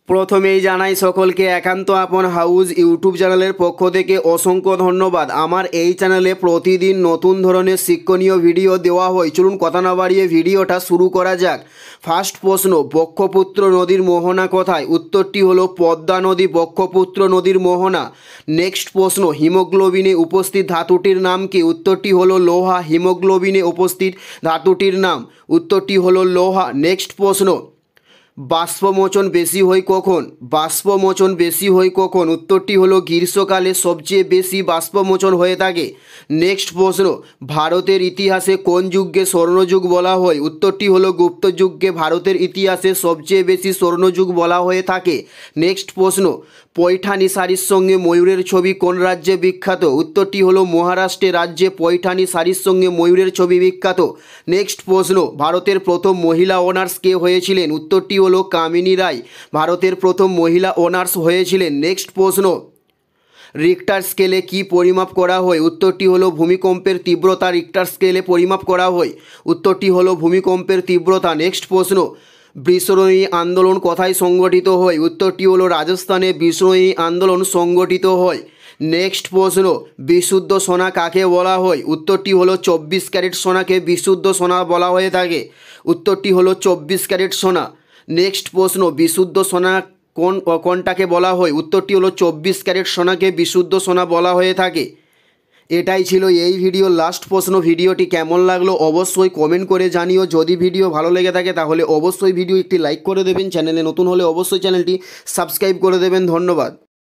প্রথমেই জানাই সকলকে একান্ত আপন হাউস ইউটিউব চ্যানেলের পক্ষ থেকে অসংখ্য ধন্যবাদ। আমার এই চ্যানেলে প্রতিদিন নতুন ধরনের শিক্ষণীয় ভিডিও দেওয়া হয়। চলুন কথা না বাড়িয়ে ভিডিওটা শুরু করা যাক। ফার্স্ট প্রশ্ন, ব্রহ্মপুত্র নদীর মোহনা কোথায়? উত্তরটি হলো পদ্মা নদী, ব্রহ্মপুত্র নদীর মোহনা। নেক্সট প্রশ্ন, হিমোগ্লোবিনে উপস্থিত ধাতুটির নাম কি? উত্তরটি হলো লোহা। হিমোগ্লোবিনে উপস্থিত ধাতুটির নাম, উত্তরটি হলো লোহা। নেক্সট প্রশ্ন, বাষ্পমোচন বেশি হয় কখন? বাষ্পমোচন বেশি হয় কখন? উত্তরটি হলো গ্রীষ্মকালে সবচেয়ে বেশি বাষ্পমোচন হয়ে থাকে। নেক্সট প্রশ্ন, ভারতের ইতিহাসে কোন যুগকে স্বর্ণযুগ বলা হয়? উত্তরটি হলো গুপ্ত যুগকে ভারতের ইতিহাসে সবচেয়ে বেশি স্বর্ণযুগ বলা হয়ে থাকে। নেক্সট প্রশ্ন, পৈঠানি শাড়ির সঙ্গে ময়ূরের ছবি কোন রাজ্যে বিখ্যাত? উত্তরটি হলো মহারাষ্ট্রে রাজ্যে পৈঠানি শাড়ির সঙ্গে ময়ূরের ছবি বিখ্যাত। নেক্সট প্রশ্ন, ভারতের প্রথম মহিলা অনার্স কে হয়েছিলেন? উত্তরটি হলো কামিনী রায় ভারতের প্রথম মহিলা অনার্স হয়েছিলেন। নেক্সট প্রশ্ন, রিক্টার স্কেলে কি পরিমাপ করা হয়? উত্তরটি হলো ভূমিকম্পের তীব্রতা রিক্টার স্কেলে পরিমাপ করা হয়। উত্তরটি হলো ভূমিকম্পের তীব্রতা। নেক্সট প্রশ্ন, বিষ্ণোয়ী আন্দোলন কোথায় সংগঠিত হয়? উত্তরটি হলো রাজস্থানে বিষ্ণোয়ী আন্দোলন সংগঠিত হয়। নেক্সট প্রশ্ন, বিশুদ্ধ সোনা কাকে বলা হয়? উত্তরটি হলো 24 ক্যারেট সোনাকে বিশুদ্ধ সোনা বলা হয়ে থাকে। উত্তরটি হলো 24 ক্যারেট সোনা। নেক্সট প্রশ্ন, বিশুদ্ধ সোনা কোনটাকে বলা হয়? উত্তরটি হলো 24 ক্যারেট সোনাকে বিশুদ্ধ সোনা বলা হয়ে থাকে। এটাই ছিল এই ভিডিওর লাস্ট প্রশ্ন। ভিডিওটি কেমন লাগলো অবশ্যই কমেন্ট করে জানিও। যদি ভিডিও ভালো লেগে থাকে তাহলে অবশ্যই ভিডিও একটি লাইক করে দেবেন। চ্যানেলে নতুন হলে অবশ্যই চ্যানেলটি সাবস্ক্রাইব করে দেবেন। ধন্যবাদ।